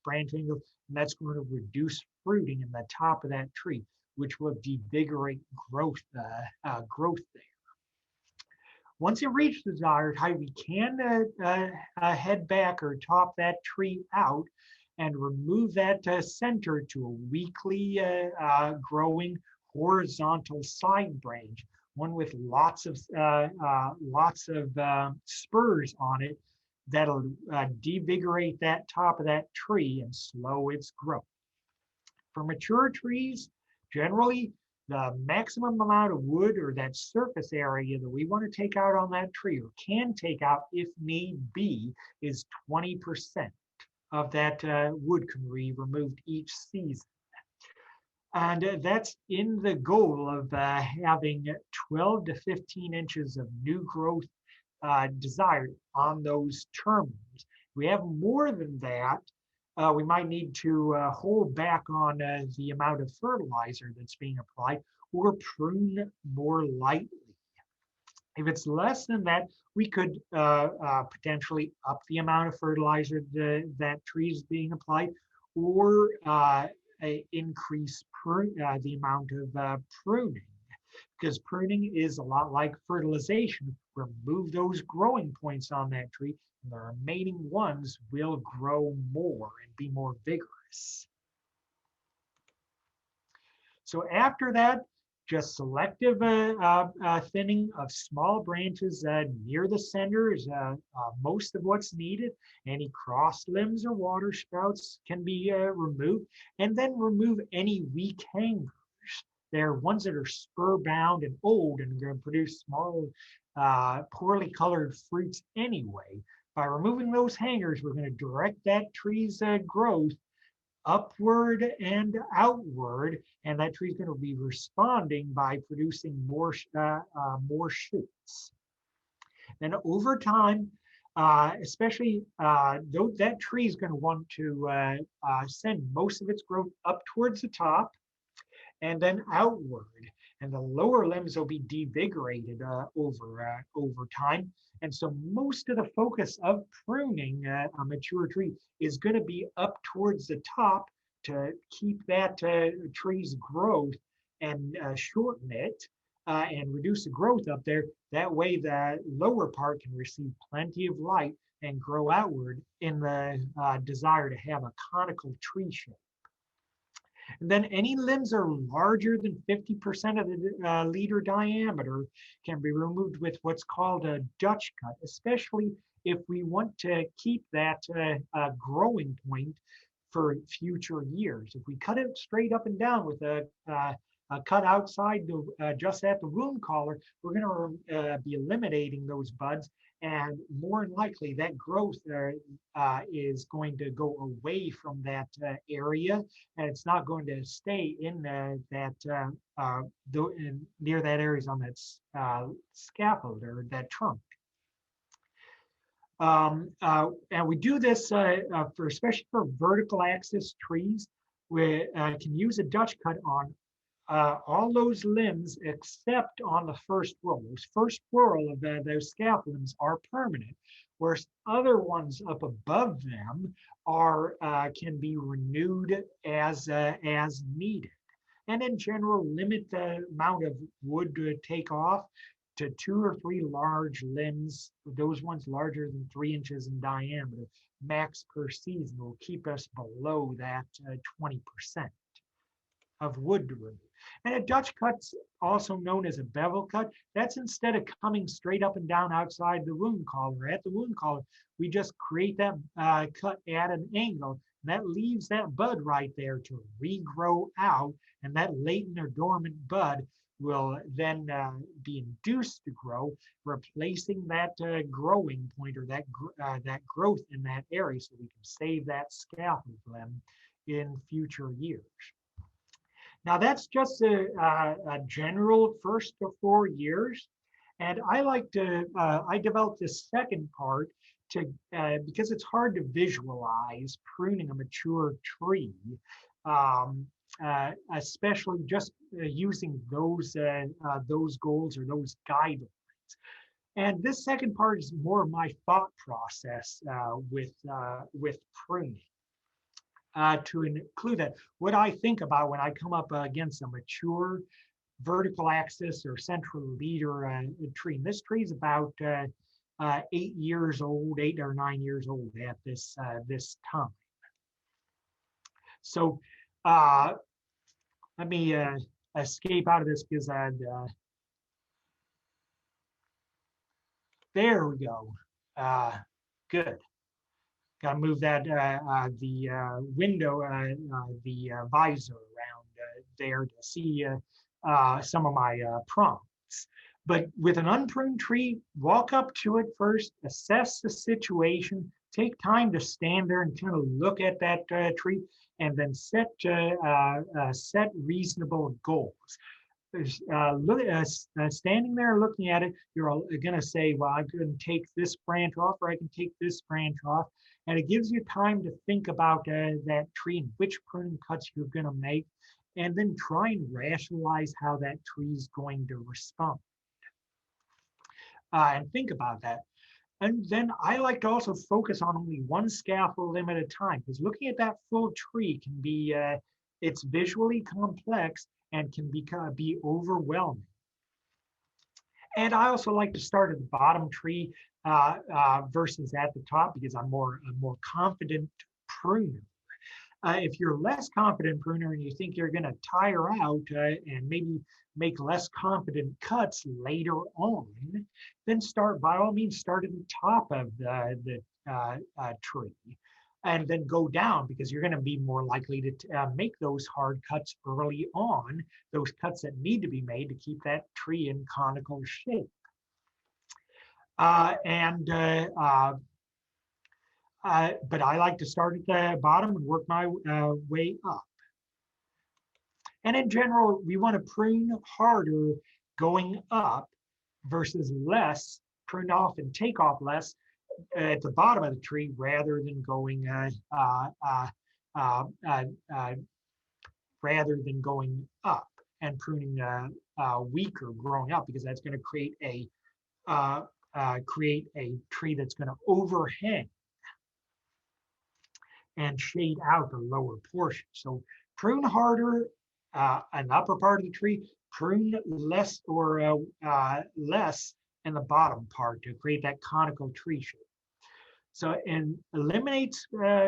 branch angles, and that's going to reduce fruiting in the top of that tree, which will devigorate growth there. Once it reaches the desired height, we can head back or top that tree out and remove that center to a weakly growing horizontal side branch, one with lots of spurs on it that'll devigorate that top of that tree and slow its growth. For mature trees, generally, the maximum amount of wood or that surface area that we want to take out on that tree, or can take out if need be, is 20% of that wood can be removed each season. And that's in the goal of having 12 to 15 inches of new growth desired on those terminals. If we have more than that, we might need to hold back on the amount of fertilizer that's being applied, or prune more lightly. If it's less than that, we could potentially up the amount of fertilizer that tree is being applied, or increase the amount of pruning. Because pruning is a lot like fertilization. Remove those growing points on that tree, and the remaining ones will grow more and be more vigorous. So after that, just selective thinning of small branches near the center is most of what's needed. Any cross limbs or water sprouts can be removed, and then remove any weak hangers. They're ones that are spur bound and old and going to produce small, poorly colored fruits anyway. By removing those hangers, we're going to direct that tree's growth upward and outward, and that tree is going to be responding by producing more shoots. Then over time, especially though that tree is going to want to send most of its growth up towards the top and then outward, and the lower limbs will be devigorated over time. And so most of the focus of pruning a mature tree is going to be up towards the top to keep that tree's growth and shorten it and reduce the growth up there. That way the lower part can receive plenty of light and grow outward in the desire to have a conical tree shape. And then any limbs are larger than 50% of the leader diameter can be removed with what's called a Dutch cut, especially if we want to keep that growing point for future years. If we cut it straight up and down with a cut outside just at the wound collar, we're going to be eliminating those buds And more than likely, that growth is going to go away from that area, and it's not going to stay in near that area on that scaffold or that trunk. And we do this especially for vertical axis trees. We can use a Dutch cut on all those limbs except on the first row. Those first row of those scaffold limbs are permanent, whereas other ones up above them are can be renewed as needed. And in general, limit the amount of wood to take off to 2 or 3 large limbs, those ones larger than 3 inches in diameter, max per season, will keep us below that 20% of wood to remove. And a Dutch cut's also known as a bevel cut. That's instead of coming straight up and down outside the wound collar. At the wound collar, we just create that cut at an angle. And that leaves that bud right there to regrow out. And that latent or dormant bud will then be induced to grow, replacing that growing point or that growth in that area, so we can save that scaffold limb in future years. Now that's just a general first to 4 years, and I like to I developed this second part to because it's hard to visualize pruning a mature tree. Especially just using those goals or those guidelines. And this second part is more of my thought process with pruning. To include that, what I think about when I come up against a mature vertical axis or central leader tree. And this tree is about 8 years old, 8 or 9 years old at this time. So let me escape out of this because there we go. Good. Got to move that the window, the visor around there to see some of my prompts. But with an unpruned tree, walk up to it first, assess the situation, take time to stand there and kind of look at that tree, and then set reasonable goals. Standing there looking at it, you're going to say, well, I can take this branch off, or I can take this branch off. And it gives you time to think about that tree and which pruning cuts you're going to make, and then try and rationalize how that tree is going to respond. And think about that. And then I like to also focus on only one scaffold limb at a time, because looking at that full tree can be, it's visually complex and can be overwhelming. And I also like to start at the bottom tree versus at the top, because I'm a more confident pruner. If you're less confident pruner and you think you're going to tire out and maybe make less confident cuts later on, then by all means, start at the top of the tree and then go down, because you're going to be more likely to make those hard cuts early on, those cuts that need to be made to keep that tree in conical shape. But I like to start at the bottom and work my way up. And in general, we want to prune harder going up versus less, prune off and take off less at the bottom of the tree, rather than going up and pruning weaker growing up, because that's going to create a tree that's going to overhang and shade out the lower portion. So prune harder an upper part of the tree, prune less or less in the bottom part to create that conical tree shape. So, and eliminates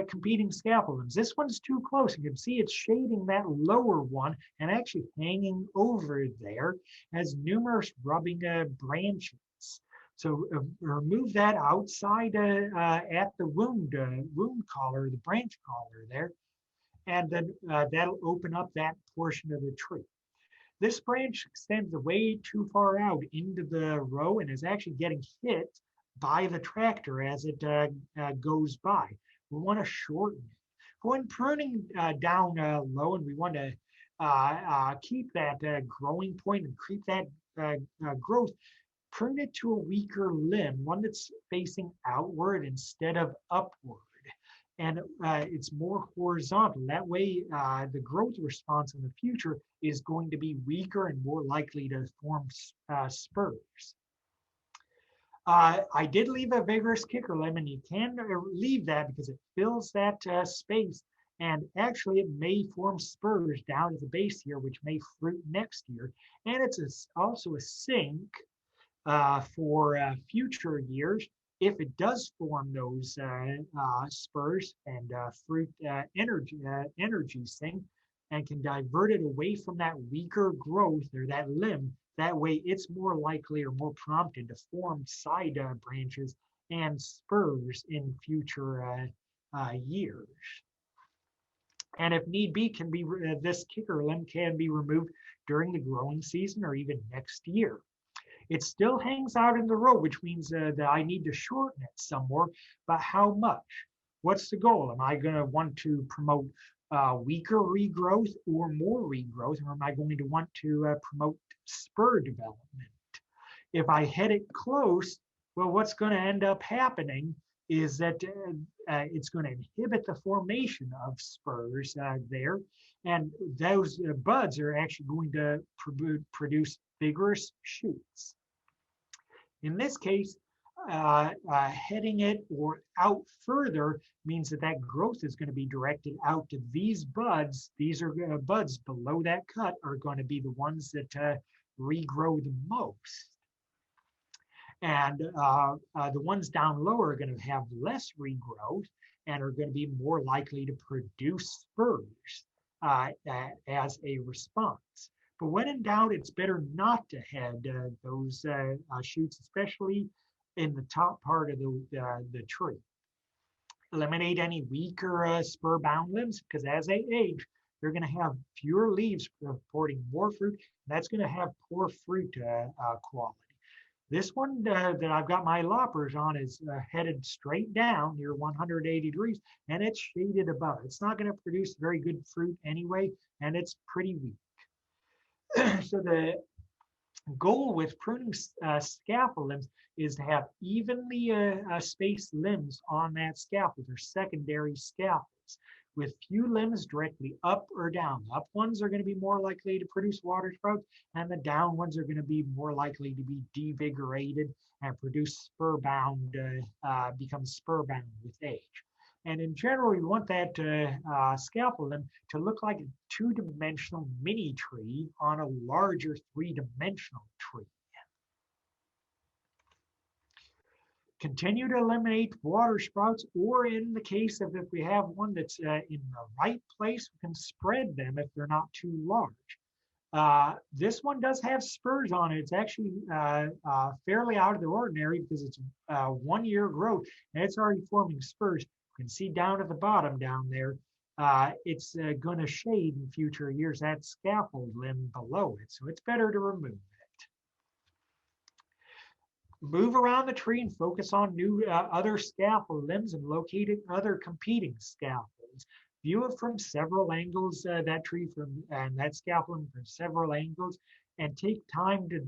competing scaffold limbs. This one's too close. You can see it's shading that lower one and actually hanging over there as numerous rubbing branches. So remove that outside at the wound collar, the branch collar there, and then that'll open up that portion of the tree. This branch extends way too far out into the row and is actually getting hit by the tractor as it goes by. We want to shorten it. When pruning down low, and we want to keep that growing point and keep that growth, prune it to a weaker limb, one that's facing outward instead of upward. And it's more horizontal. That way, the growth response in the future is going to be weaker and more likely to form spurs. I did leave a vigorous kicker limb, and you can leave that because it fills that space. And actually, it may form spurs down at the base here, which may fruit next year. And it's also a sink for future years if it does form those spurs and fruit energy sink, and can divert it away from that weaker growth or that limb. That way it's more likely or more prompted to form side branches and spurs in future years. And if need be, can be this kicker limb can be removed during the growing season or even next year. It still hangs out in the row, which means that I need to shorten it some more, but how much? What's the goal? Am I going to want to promote weaker regrowth or more regrowth, or am I going to want to promote spur development? If I head it close, well, what's going to end up happening is that it's going to inhibit the formation of spurs there, and those buds are actually going to produce vigorous shoots. In this case, heading it or out further means that that growth is going to be directed out to these buds. These are buds below that cut are going to be the ones that regrow the most. And the ones down low are going to have less regrowth and are going to be more likely to produce spurs as a response. But when in doubt, it's better not to head those shoots, especially in the top part of the tree. Eliminate any weaker spur-bound limbs, because as they age, they're going to have fewer leaves supporting more fruit. That's going to have poor fruit quality. This one that I've got my loppers on is headed straight down near 180 degrees, and it's shaded above. It's not going to produce very good fruit anyway, and it's pretty weak. So the goal with pruning scaffold limbs is to have evenly spaced limbs on that scaffold, or secondary scaffolds, with few limbs directly up or down. The up ones are going to be more likely to produce water sprouts, and the down ones are going to be more likely to be devigorated and produce spur-bound, become spur-bound with age. And in general, you want that scaffold limb to look like a two-dimensional mini tree on a larger three-dimensional tree. Continue to eliminate water sprouts, or in the case of if we have one that's in the right place, we can spread them if they're not too large. This one does have spurs on it. It's actually fairly out of the ordinary because it's 1 year growth and it's already forming spurs. You can see down at the bottom down there, it's going to shade in future years that scaffold limb below it. So it's better to remove it. Move around the tree and focus on new other scaffold limbs and locate other competing scaffolds. View it from several angles, that tree and that scaffold from several angles, and take time to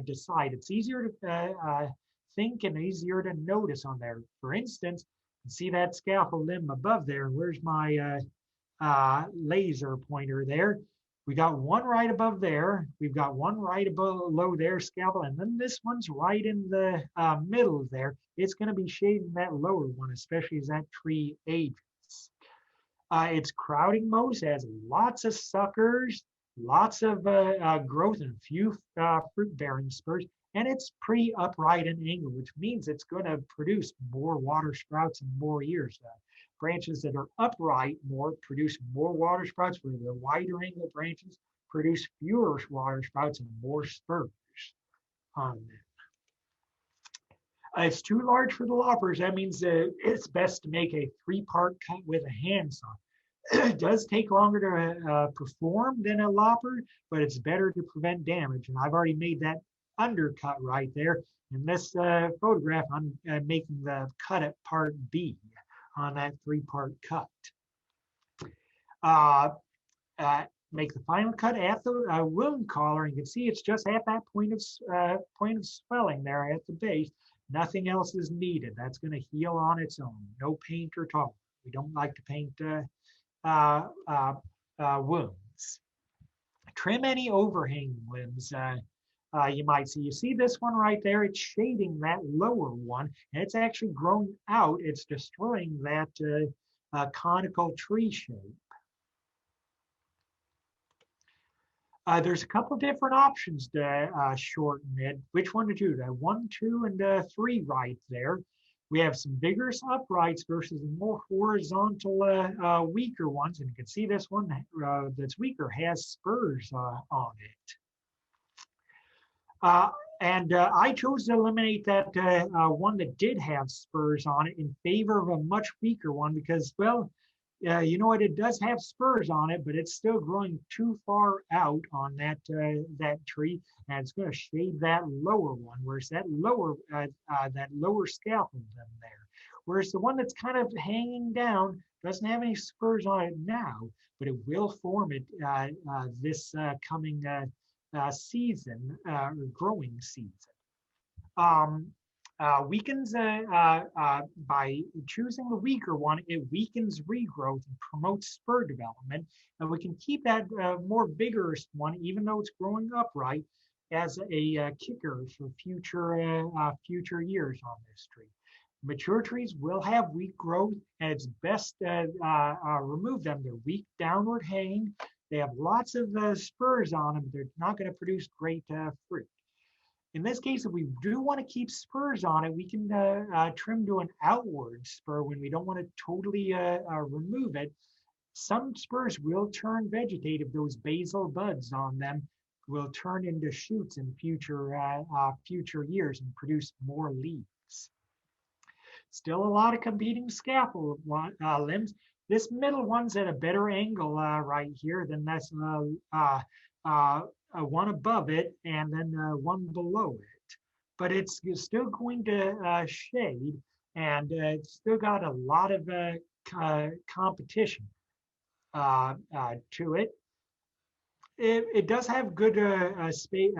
decide. It's easier to think and easier to notice on there. For instance, see that scaffold limb above there. Where's my laser pointer there? We got one right above there. We've got one right below there, scaffold, and then this one's right in the middle there. It's going to be shading that lower one, especially as that tree ages. It's crowding most, has lots of suckers, lots of growth, and a few fruit-bearing spurs, and it's pretty upright and angled, which means it's going to produce more water sprouts in more years. Branches that are upright more produce more water sprouts, where the wider angle branches produce fewer water sprouts and more spurs on them. It's too large for the loppers. That means it's best to make a 3-part cut with a handsaw. It does take longer to perform than a lopper, but it's better to prevent damage. And I've already made that undercut right there. In this photograph, I'm making the cut at part B on that 3-part cut. Uh, make the final cut at the wound collar, and you can see it's just at that point of swelling there at the base. Nothing else is needed. That's going to heal on its own. No paint at all. We don't like to paint wounds. Trim any overhanging limbs you might see. You see this one right there? It's shading that lower one, and it's actually growing out. It's destroying that conical tree shape. There's a couple different options to shorten it. Which one to do? The 1, 2, and 3 right there. We have some vigorous uprights versus the more horizontal, weaker ones. And you can see this one that's weaker has spurs on it. I chose to eliminate that one that did have spurs on it in favor of a much weaker one because, well, you know what? It does have spurs on it, but it's still growing too far out on that tree, and it's going to shade that lower one. Whereas that lower scaffold there, whereas the one that's kind of hanging down doesn't have any spurs on it now, but it will form it this coming season, or growing season. Weakens by choosing the weaker one, it weakens regrowth and promotes spur development. And we can keep that more vigorous one, even though it's growing upright, as a kicker for future years on this tree. Mature trees will have weak growth, and it's best to remove them. They're weak, downward hanging. They have lots of spurs on them. They're not going to produce great fruit. In this case, if we do want to keep spurs on it, we can trim to an outward spur when we don't want to totally remove it. Some spurs will turn vegetative. Those basal buds on them will turn into shoots in future years and produce more leaves. Still a lot of competing scaffold limbs. This middle one's at a better angle right here than this one above it and then one below it. But it's still going to shade, and it's still got a lot of competition to it. It does have good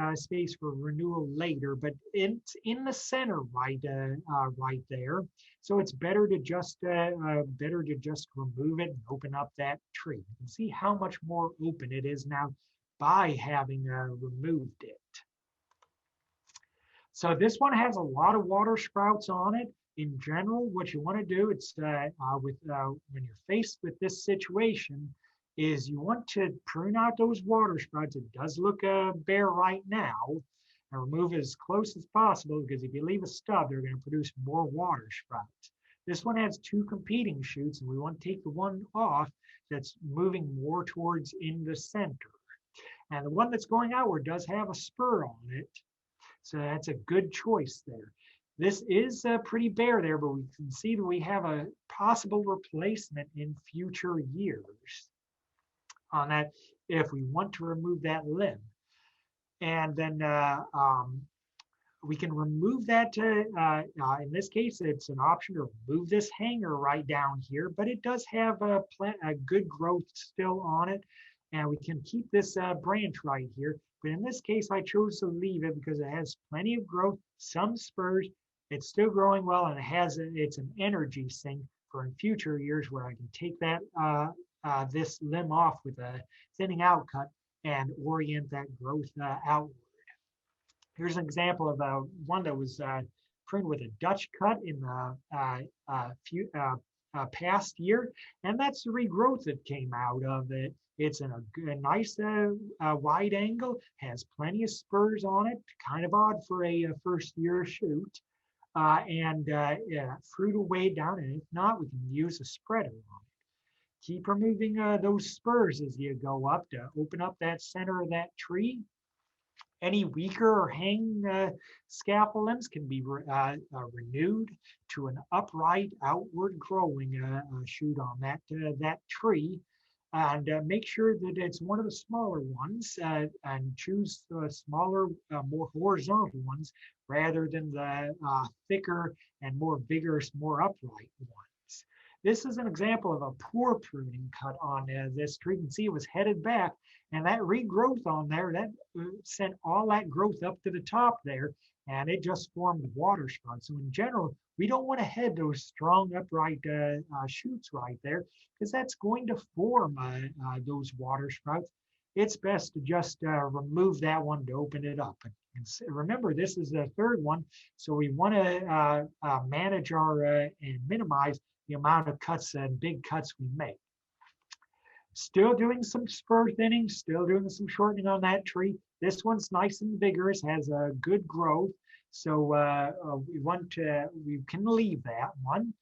space for renewal later, but it's in the center right there. So it's better to just remove it and open up that tree. You can see how much more open it is now by having removed it. So this one has a lot of water sprouts on it. In general, what you want to do, it's when you're faced with this situation, is you want to prune out those water sprouts. It does look bare right now, and remove it as close as possible, because if you leave a stub, they're going to produce more water sprouts. This one has 2 competing shoots, and we want to take the one off that's moving more towards in the center. And the one that's going outward does have a spur on it, so that's a good choice there. This is pretty bare there, but we can see that we have a possible replacement in future years on that if we want to remove that limb. And then we can remove that, in this case, it's an option to remove this hanger right down here, but it does have a good growth still on it. And we can keep this branch right here. But in this case, I chose to leave it because it has plenty of growth, some spurs. It's still growing well, and it's an energy sink for in future years where I can take that this limb off with a thinning out cut and orient that growth outward. Here's an example of one that was pruned with a Dutch cut in the past year, and that's the regrowth that came out of it. It's in a nice wide angle, has plenty of spurs on it, kind of odd for a first year shoot, and fruit will weigh down, and if not, we can use a spreader on it. Keep removing those spurs as you go up to open up that center of that tree. Any weaker or hanging scaffold limbs can be renewed to an upright, outward growing shoot on that tree. and make sure that it's one of the smaller ones, and choose the smaller, more horizontal ones rather than the thicker and more vigorous, more upright ones. This is an example of a poor pruning cut on this tree. You can see it was headed back, and that regrowth on there, that sent all that growth up to the top there, and it just formed water sprouts. So in general, we don't want to head those strong upright shoots right there, because that's going to form those water sprouts. It's best to just remove that one to open it up. And remember, this is the third one, so we want to manage our and minimize the amount of cuts and big cuts we make. Still doing some spur thinning, still doing some shortening on that tree. This one's nice and vigorous, has a good growth. So we can leave that one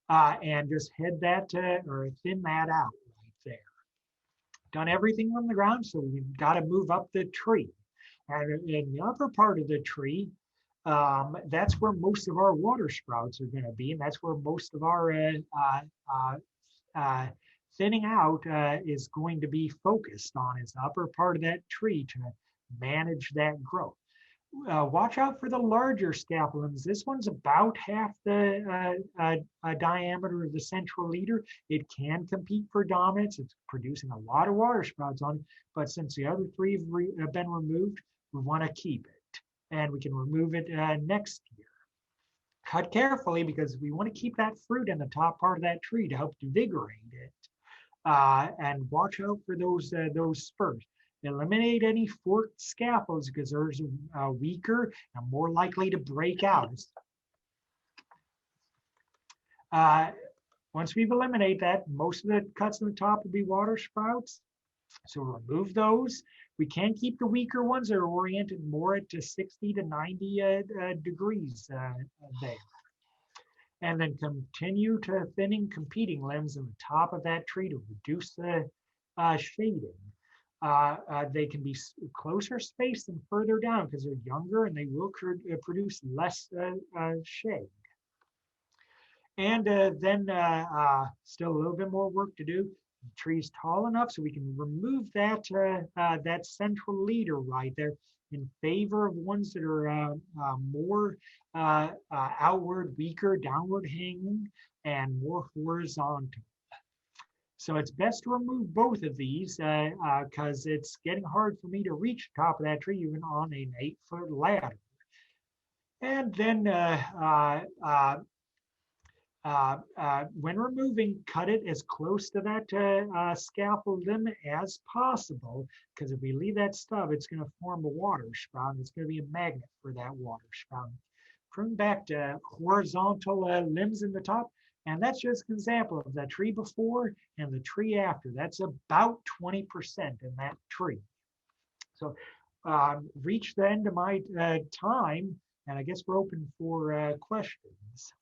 and just head that or thin that out right there. Done everything from the ground, so we've got to move up the tree. And in the upper part of the tree, that's where most of our water sprouts are going to be, and that's where most of our thinning out is going to be focused on, is the upper part of that tree to manage that growth. Watch out for the larger scapulums. This one's about half the diameter of the central leader. It can compete for dominance. It's producing a lot of water sprouts on it, but since the other three have been removed, we want to keep it. And we can remove it next year. Cut carefully, because we want to keep that fruit in the top part of that tree to help invigorate it. And watch out for those spurs. Eliminate any forked scapulars, because those are weaker and more likely to break out. Once we've eliminated that, most of the cuts on the top will be water sprouts. So remove those. We can keep the weaker ones that are oriented more at 60 to 90 degrees there. And then continue to thinning competing limbs in the top of that tree to reduce the shading. They can be closer spaced and further down because they're younger, and they will produce less shade. And then still a little bit more work to do. The tree's tall enough so we can remove that that central leader right there in favor of ones that are more outward, weaker, downward hanging, and more horizontal. So it's best to remove both of these because it's getting hard for me to reach the top of that tree even on an 8-foot ladder. And then when removing, cut it as close to that scaffold limb as possible, because if we leave that stub, it's going to form a water sprout, and it's going to be a magnet for that water sprout. Prune back to horizontal limbs in the top, and that's just an example of the tree before and the tree after. That's about 20% in that tree. So reach the end of my time, and I guess we're open for questions.